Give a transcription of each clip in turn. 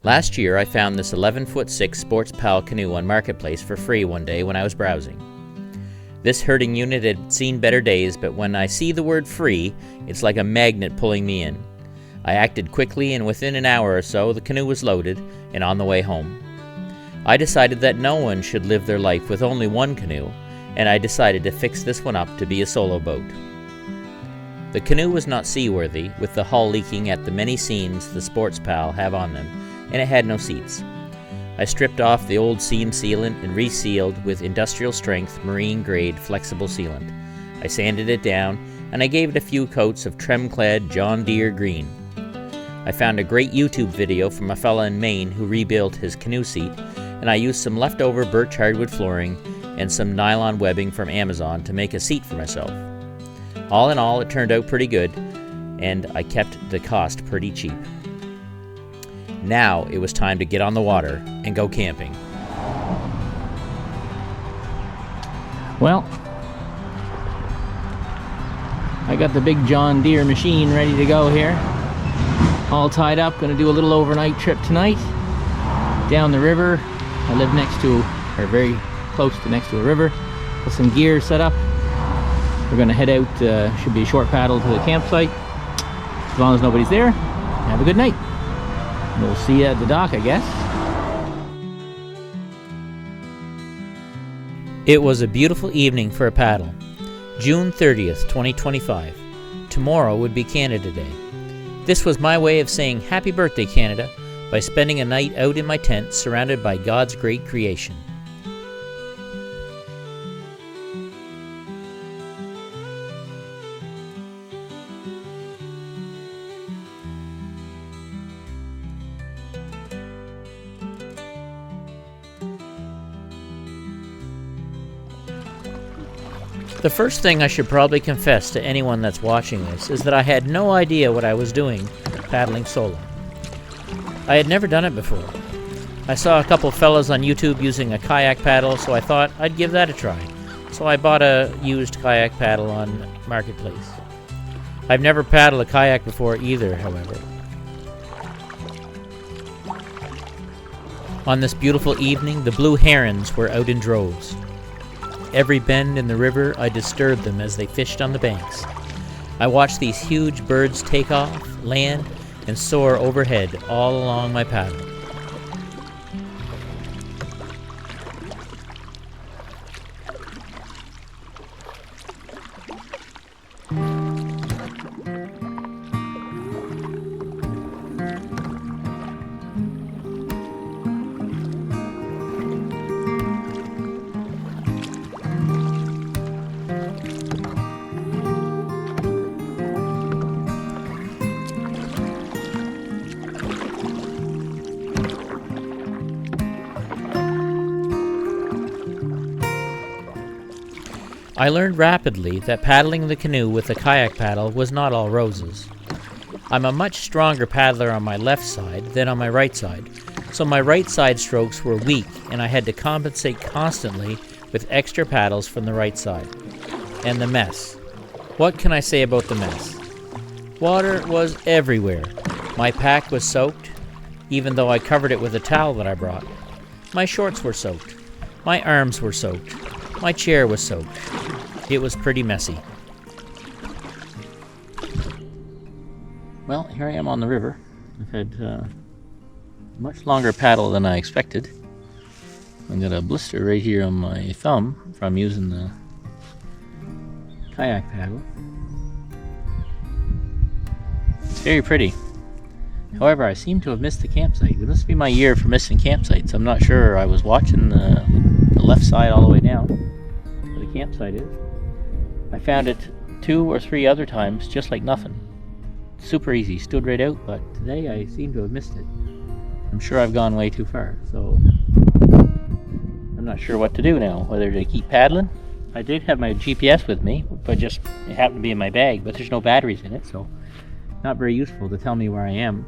Last year, I found this 11'6" Sports Pal canoe on Marketplace for free one day when I was browsing. This herding unit had seen better days, but when I see the word free, it's like a magnet pulling me in. I acted quickly, and within an hour or so, the canoe was loaded and on the way home. I decided that no one should live their life with only one canoe, and I decided to fix this one up to be a solo boat. The canoe was not seaworthy, with the hull leaking at the many seams the Sports Pal have on them, and it had no seats. I stripped off the old seam sealant and resealed with industrial strength marine grade flexible sealant. I sanded it down, and I gave it a few coats of trim-clad John Deere green. I found a great YouTube video from a fella in Maine who rebuilt his canoe seat, and I used some leftover birch hardwood flooring and some nylon webbing from Amazon to make a seat for myself. All in all, it turned out pretty good, and I kept the cost pretty cheap. Now it was time to get on the water and go camping. Well, I got the big John Deere machine ready to go here. All tied up, gonna do a little overnight trip tonight down the river. I live next to, or very close to next to a river, with some gear set up. We're gonna head out, should be a short paddle to the campsite. As long as nobody's there, have a good night. We'll see you at the dock, I guess. It was a beautiful evening for a paddle. June 30th, 2025. Tomorrow would be Canada Day. This was my way of saying happy birthday, Canada, by spending a night out in my tent surrounded by God's great creation. The first thing I should probably confess to anyone that's watching this is that I had no idea what I was doing paddling solo. I had never done it before. I saw a couple fellas on YouTube using a kayak paddle, so I thought I'd give that a try. So I bought a used kayak paddle on Marketplace. I've never paddled a kayak before either, however. On this beautiful evening, the blue herons were out in droves. Every bend in the river, I disturbed them as they fished on the banks. I watched these huge birds take off, land, and soar overhead all along my paddle. I learned rapidly that paddling the canoe with a kayak paddle was not all roses. I'm a much stronger paddler on my left side than on my right side, so my right side strokes were weak and I had to compensate constantly with extra paddles from the right side. And the mess. What can I say about the mess? Water was everywhere. My pack was soaked, even though I covered it with a towel that I brought. My shorts were soaked. My arms were soaked. My chair was soaked. It was pretty messy. Well, here I am on the river. I've had a much longer paddle than I expected. I've got a blister right here on my thumb from using the kayak paddle. It's very pretty. However, I seem to have missed the campsite. It must be my year for missing campsites. I'm not sure. I was watching the left side all the way down where the campsite is. I found it 2 or 3 other times just like nothing. Super easy, stood right out, but today I seem to have missed it. I'm sure I've gone way too far, so I'm not sure what to do now, whether to keep paddling. I did have my GPS with me, but it happened to be in my bag, but there's no batteries in it, so not very useful to tell me where I am.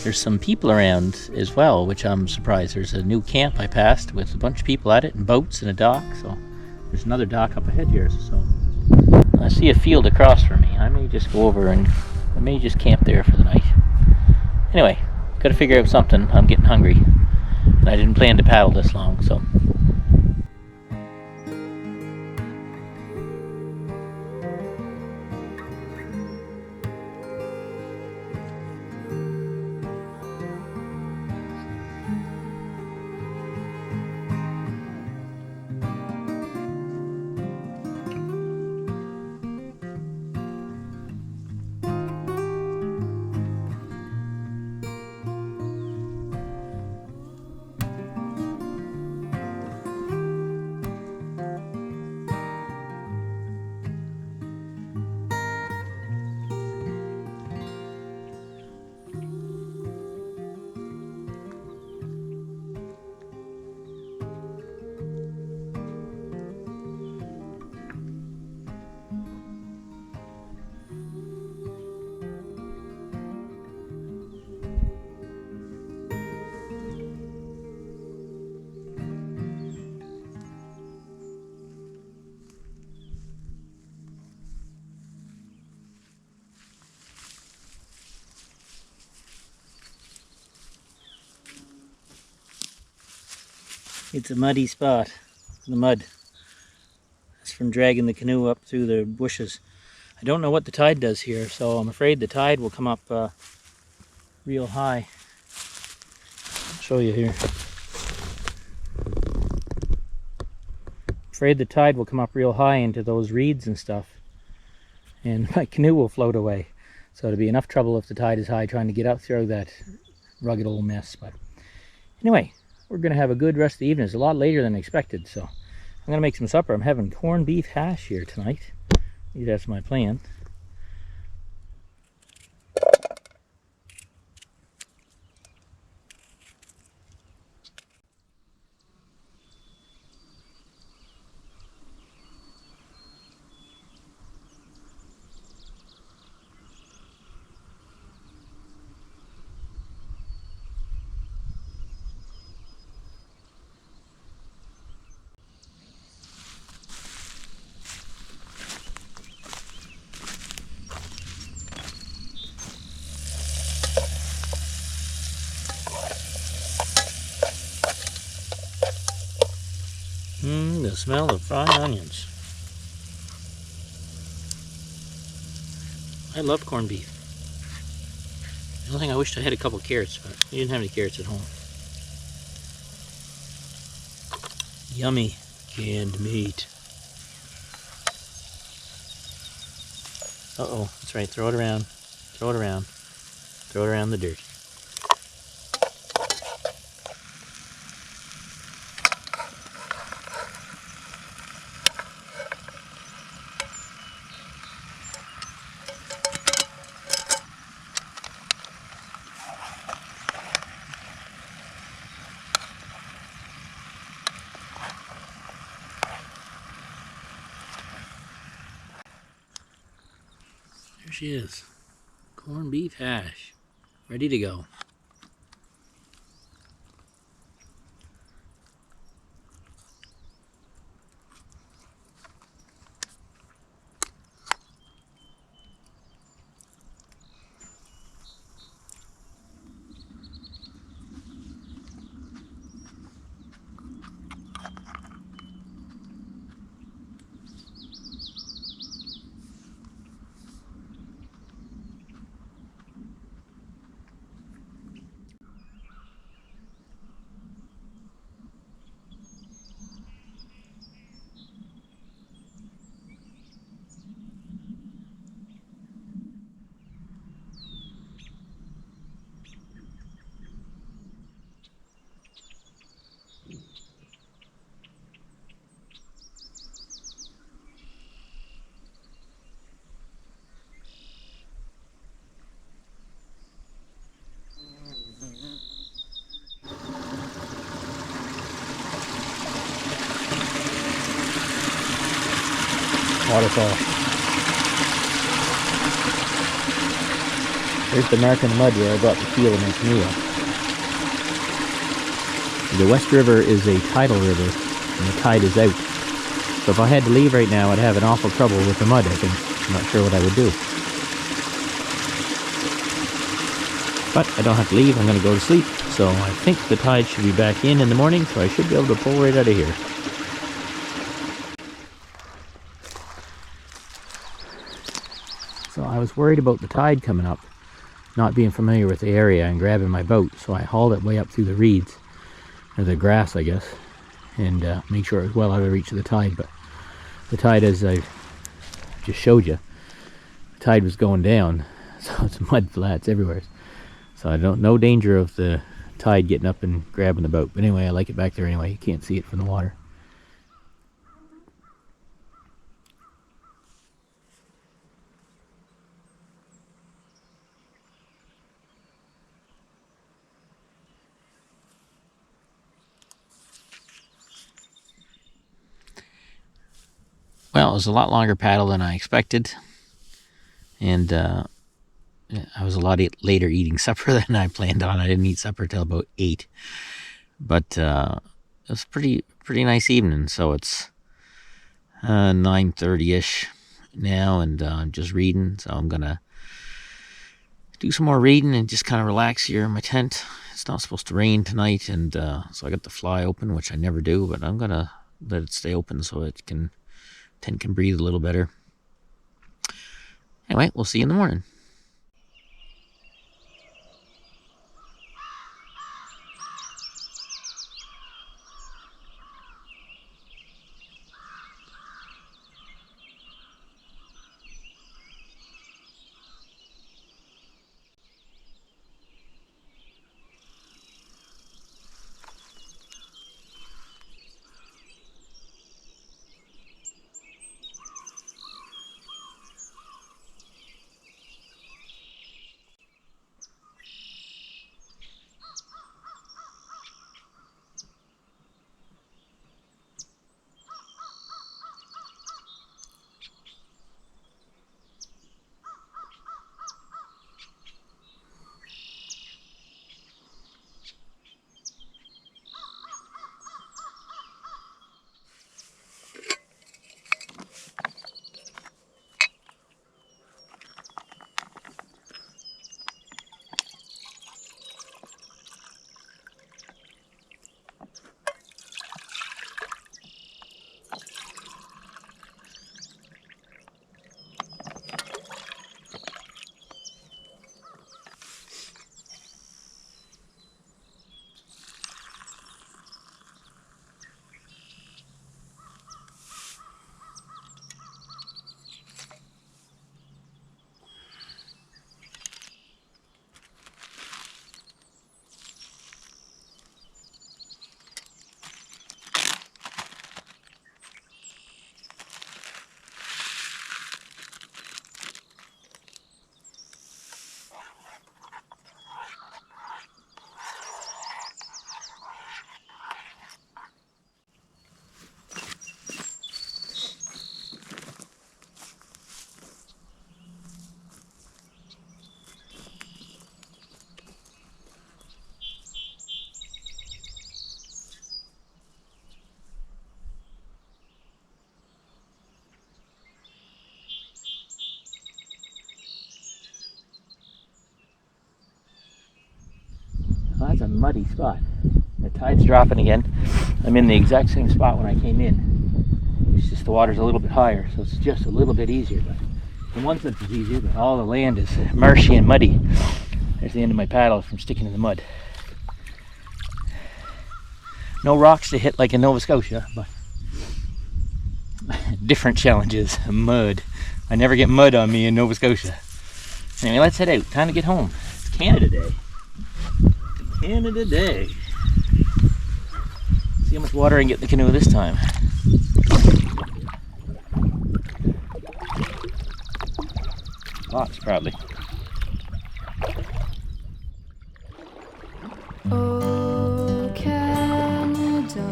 There's some people around as well, which I'm surprised. There's a new camp I passed with a bunch of people at it, and boats and a dock, so there's another dock up ahead here, so I see a field across from me. I may just go over and I may just camp there for the night. Anyway, Gotta figure out something. I'm getting hungry. And I didn't plan to paddle this long, so. It's a muddy spot, the mud. That's from dragging the canoe up through the bushes. I don't know what the tide does here, so I'm afraid the tide will come up real high. I'll show you here. Afraid the tide will come up real high into those reeds and stuff, and my canoe will float away. So it'll be enough trouble if the tide is high trying to get up through that rugged old mess. But anyway, we're going to have a good rest of the evening. It's a lot later than expected, so I'm going to make some supper. I'm having corned beef hash here tonight. That's my plan. The smell of fried onions. I love corned beef. The only thing I wished I had a couple carrots, but we didn't have any carrots at home. Yummy canned meat. Uh-oh, that's right, throw it around, throw it around, throw it around the dirt. There she is. Corned beef hash. Ready to go. Waterfall. There's the mark in the mud where I brought the keel and my canoe up. The West River is a tidal river, and the tide is out. So if I had to leave right now, I'd have an awful trouble with the mud, I think. I'm not sure what I would do. But I don't have to leave. I'm going to go to sleep. So I think the tide should be back in the morning, so I should be able to pull right out of here. So I was worried about the tide coming up, not being familiar with the area and grabbing my boat. So I hauled it way up through the reeds, or the grass, I guess, and make sure it was well out of reach of the tide. But the tide, as I just showed you, the tide was going down, so it's mud flats everywhere. So I don't, no danger of the tide getting up and grabbing the boat. But anyway, I like it back there anyway. You can't see it from the water. Well, it was a lot longer paddle than I expected. And I was a lot later eating supper than I planned on. I didn't eat supper till about 8. But it was pretty nice evening. So it's 9:30ish now, and I'm just reading. So I'm gonna do some more reading and just kind of relax here in my tent. It's not supposed to rain tonight, and so I got the fly open, which I never do, but I'm gonna let it stay open so tent can breathe a little better. Anyway, we'll see you in the morning. Well, that's a muddy spot. The tide's dropping again. I'm in the exact same spot when I came in. It's just the water's a little bit higher, so it's just a little bit easier. But in one sense it's easier, but all the land is marshy and muddy. There's the end of my paddle from sticking in the mud. No rocks to hit like in Nova Scotia, but different challenges. Mud. I never get mud on me in Nova Scotia. Anyway, let's head out. Time to get home. It's Canada Day. Canada Day. See how much water I can get in the canoe this time. Lots, probably. Oh, Canada,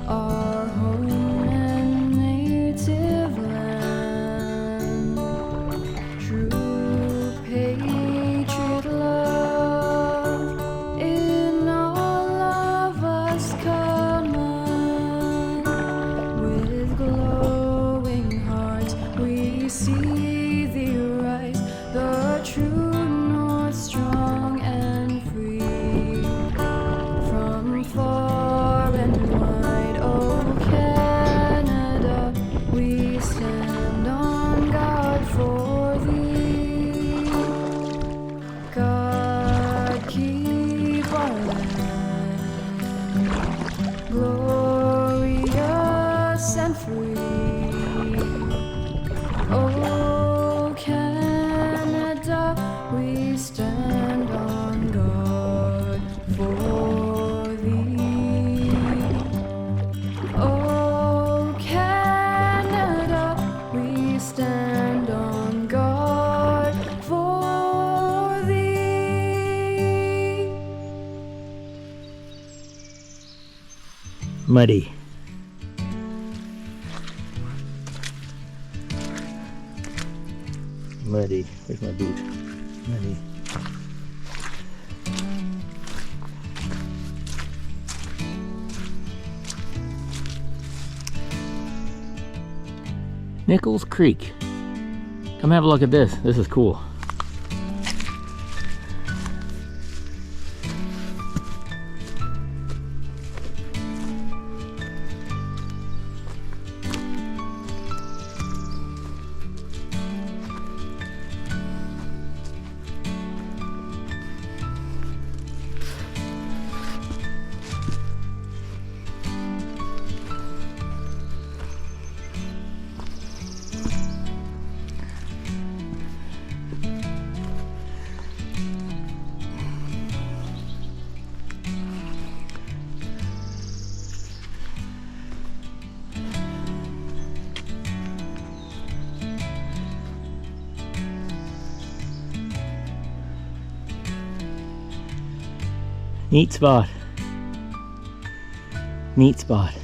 our home and native land, true patriot love in all of us common. With glowing hearts we see thee for thee. Oh, Canada, we stand on guard for thee. Muddy. Muddy. Where's my boot? Muddy. Nichols Creek. Come have a look at this. This is cool. Neat spot. Neat spot.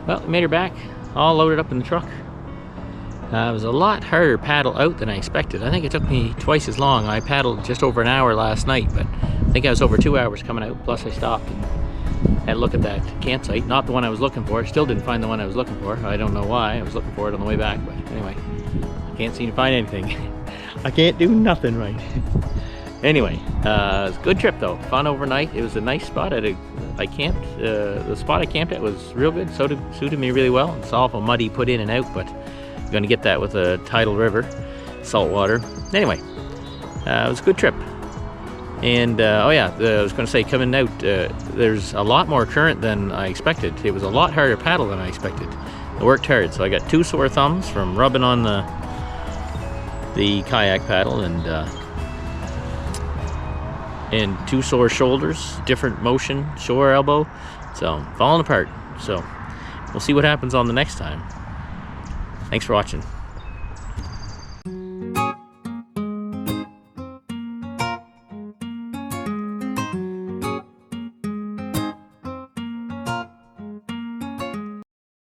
Well, we made her back, all loaded up in the truck. It was a lot harder paddle out than I expected. I think it took me twice as long. I paddled just over an hour last night, but I think I was over 2 hours coming out. Plus I stopped and had a look at that campsite. Not the one I was looking for. Still didn't find the one I was looking for. I don't know why. I was looking for it on the way back, but anyway, I can't seem to find anything. I can't do nothing right. Anyway, it was a good trip though. Fun overnight. It was a nice spot. I camped. The spot I camped at was real good. Suited me really well. It's awful muddy put in and out, but I'm gonna get that with a tidal river, salt water. Anyway, it was a good trip. And oh yeah, I was gonna say, coming out, there's a lot more current than I expected. It was a lot harder to paddle than I expected. I worked hard, so I got 2 sore thumbs from rubbing on the kayak paddle, and 2 sore shoulders, different motion, shore elbow, so falling apart. So we'll see what happens on the next time. Thanks for watching.